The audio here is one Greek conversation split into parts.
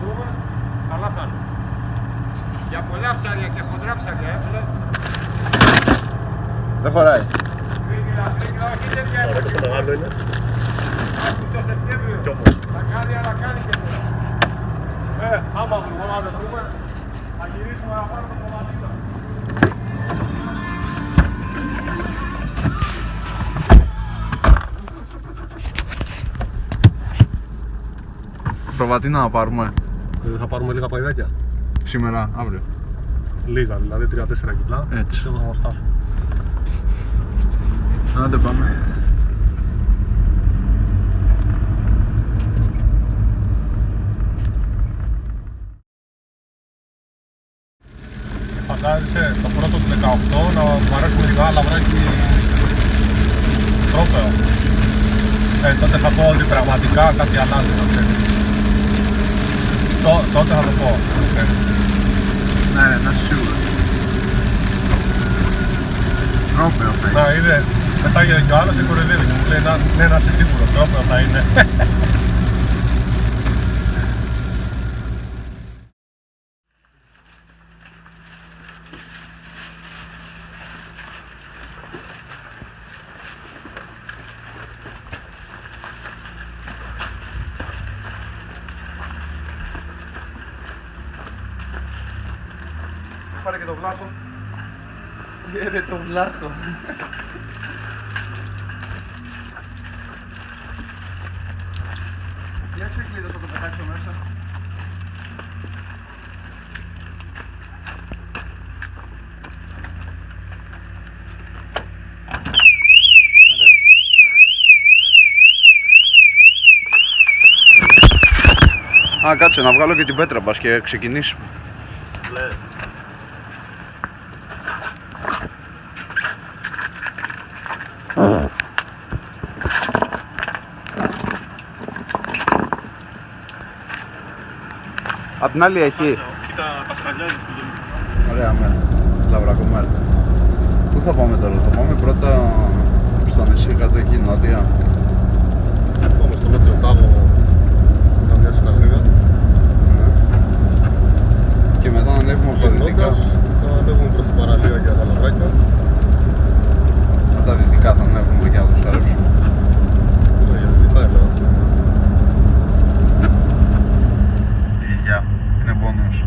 βρούμε, καλά θα είναι. Για πολλά ψάρια και χοντρά ψάρια, Δεν χωράει. Τρίκυλα, όχι τέτοια Άρα εποχή. πόσο μεγάλο είναι. Αύγουστο, Σεπτέμβριο. Κι όμως. Θα κάνει, αλλά κάνει και τώρα. Άμα δεν βρούμε, θα γυρίσουμε να πάρουμε το μαντήλο. Προβατίνα να πάρουμε. Θα πάρουμε λίγα παϊδάκια. Σήμερα, αύριο. Λίγα, δηλαδή 3-4 κιλά. Έτσι. Και θα μας φτάσουν. Άντε πάμε. Φαντάζεσαι το πρώτο του 18 να μου αρέσουν μερικά λαβράκι τρόπαιο. Τότε θα πω ότι πραγματικά κάτι αλλάζει, να ξέρεις. Τότε θα το πω, να ξέρεις. Ναι, να είσαι σίγουρος. Τρόπαιο θα είναι. Να, είδε, μετά και ο άλλος σε κοροϊδεύει και μου λέει ναι, να είσαι σίγουρος, τρόπαιο θα είναι. Πάρε και το βλάχο. Το βλάχο. Για ξεκλείδω θα το πετάξω μέσα. Α, κάτσε να βγάλω και την πέτρα μπας και ξεκινήσουμε. Απ' την άλλη έχει. Κοίτα τα σκαλιάζει που γίνει. Ωραία μέρα. Λαβρακό μέρα. Πού θα πάμε τώρα, θα πάμε πρώτα στο νησί κάτω εκεί νότια. Πάμε στο νότιο τάγο, καμιά σκαλίδα. Και μετά να ανέβουμε από τα δυτικά. Γυρνώντας, θα ανέβουμε προς την παραλία για τα λαβράκια. Από τα δυτικά θα ανέβουμε για να τους αρέψουμε. Ναι, για δυτικά έλεγα. Γεια, είναι πόνος.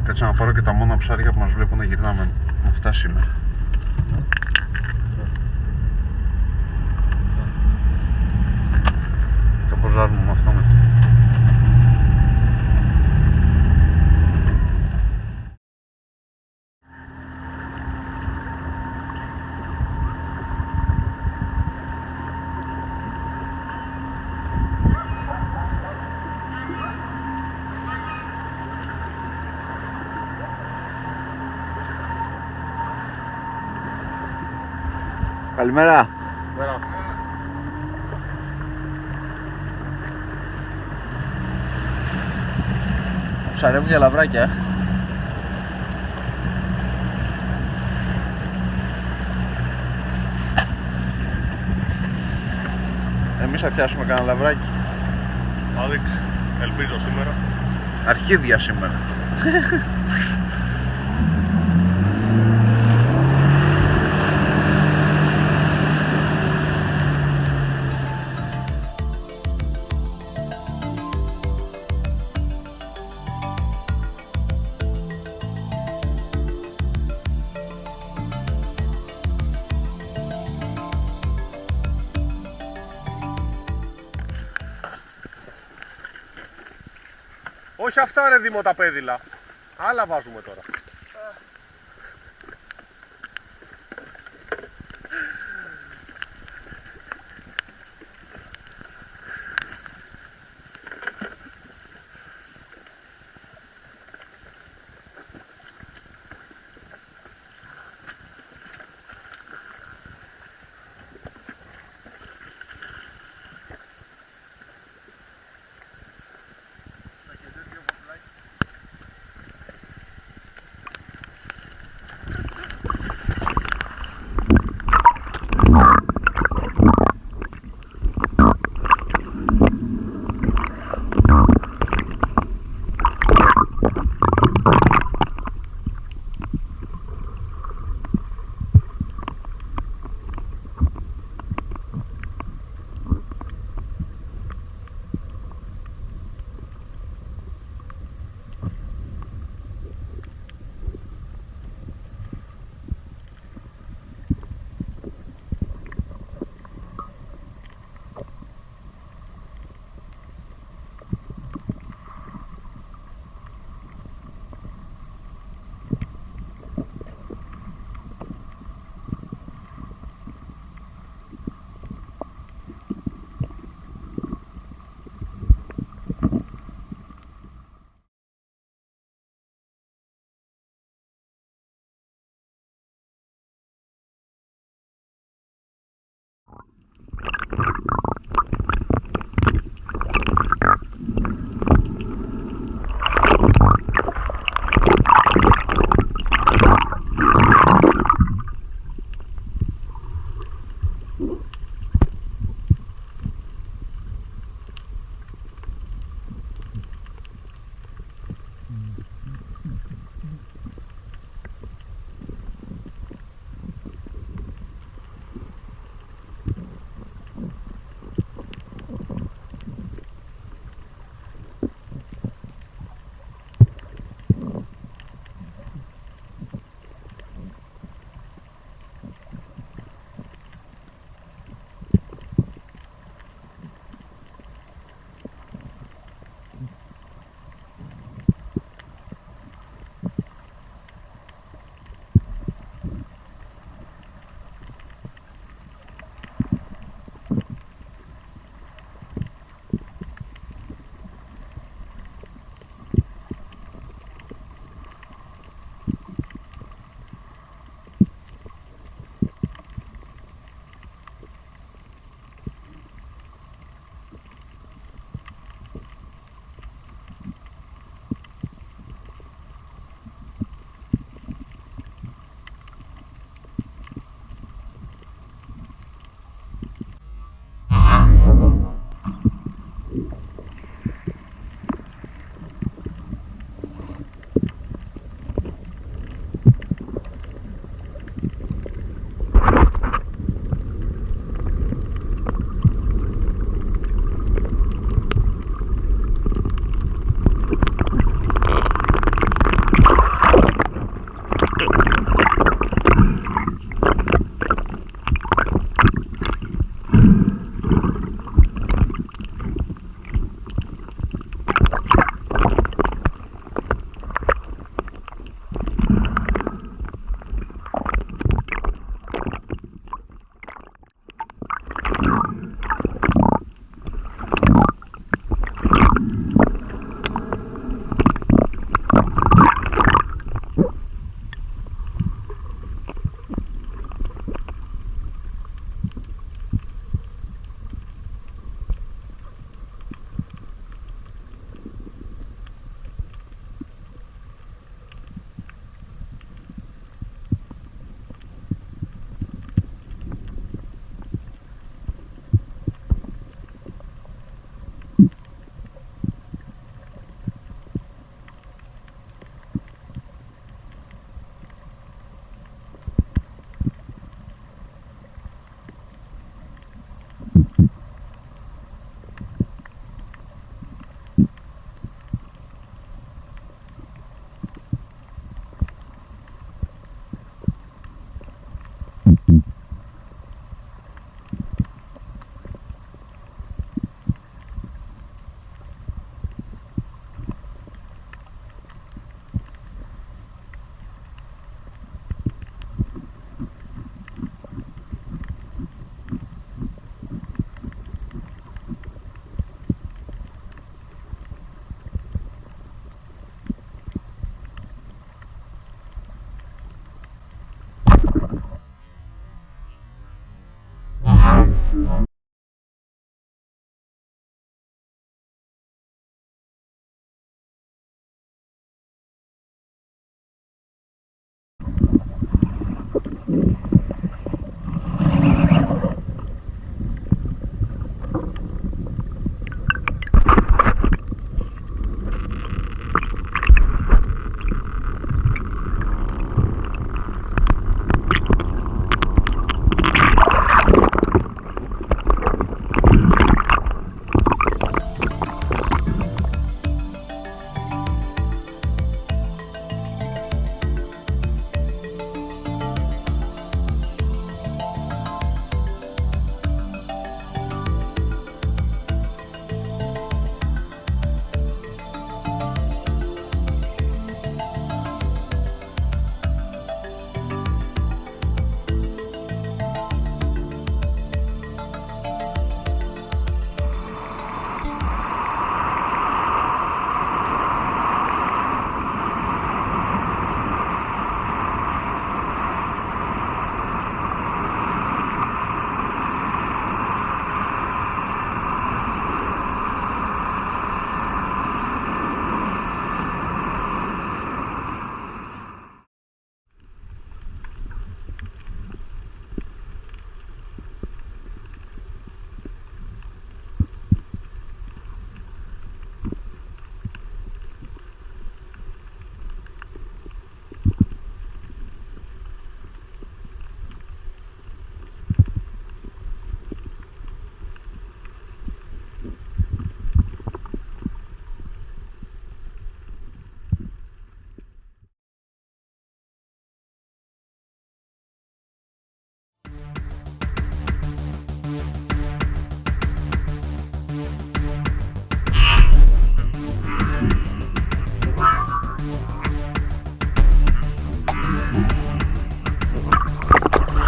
Κάτσε να πάρω και τα μόνα ψάρια που μας βλέπουν να γυρνάμε. Με αυτά σήμερα. Θα ποζάρουμε με αυτό μετά. Καλημέρα. Μέρα. Ψαρεύουν για λαβράκια. Εμείς θα πιάσουμε κανένα λαβράκι. Θα δείξει. Ελπίζω σήμερα. Αρχίδια σήμερα. Όχι αυτά ρε Δήμο τα πέδιλα. Άλλα βάζουμε τώρα.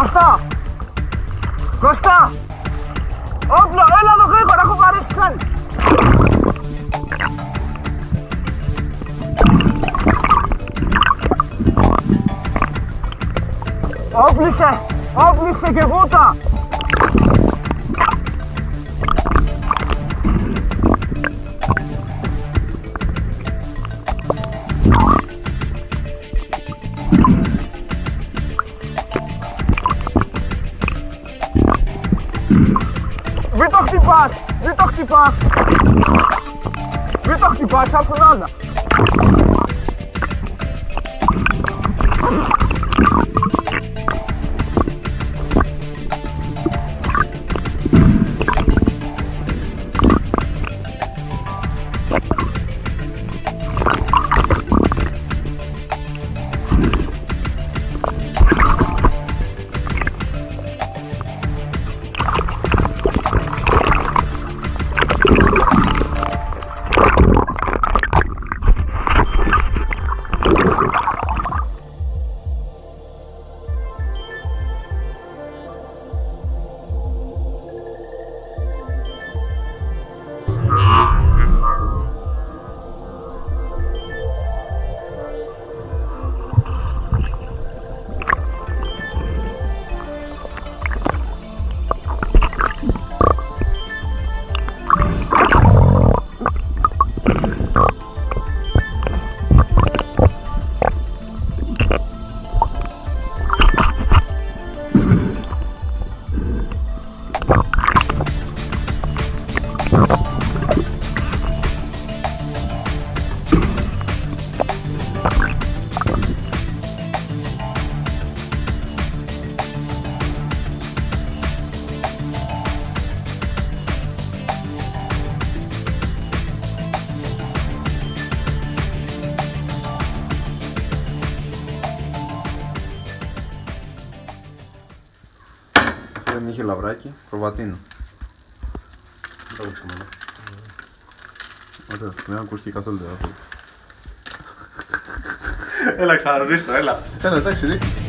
Κώστα! Κώστα! Όπλο, έλα εδώ γρήγορα, έχω βαρέσει ψάρι! Όπλισε και βούτα! Μην το χτυπάς, απ' την άλλα. Δεν είχε λαβράκι, προβατίνο. Ωραία, δεν ακούστηκε καθόλου. Έλα, ξαναρωτήσω, έλα. Έλα, εντάξει, ρίχνει.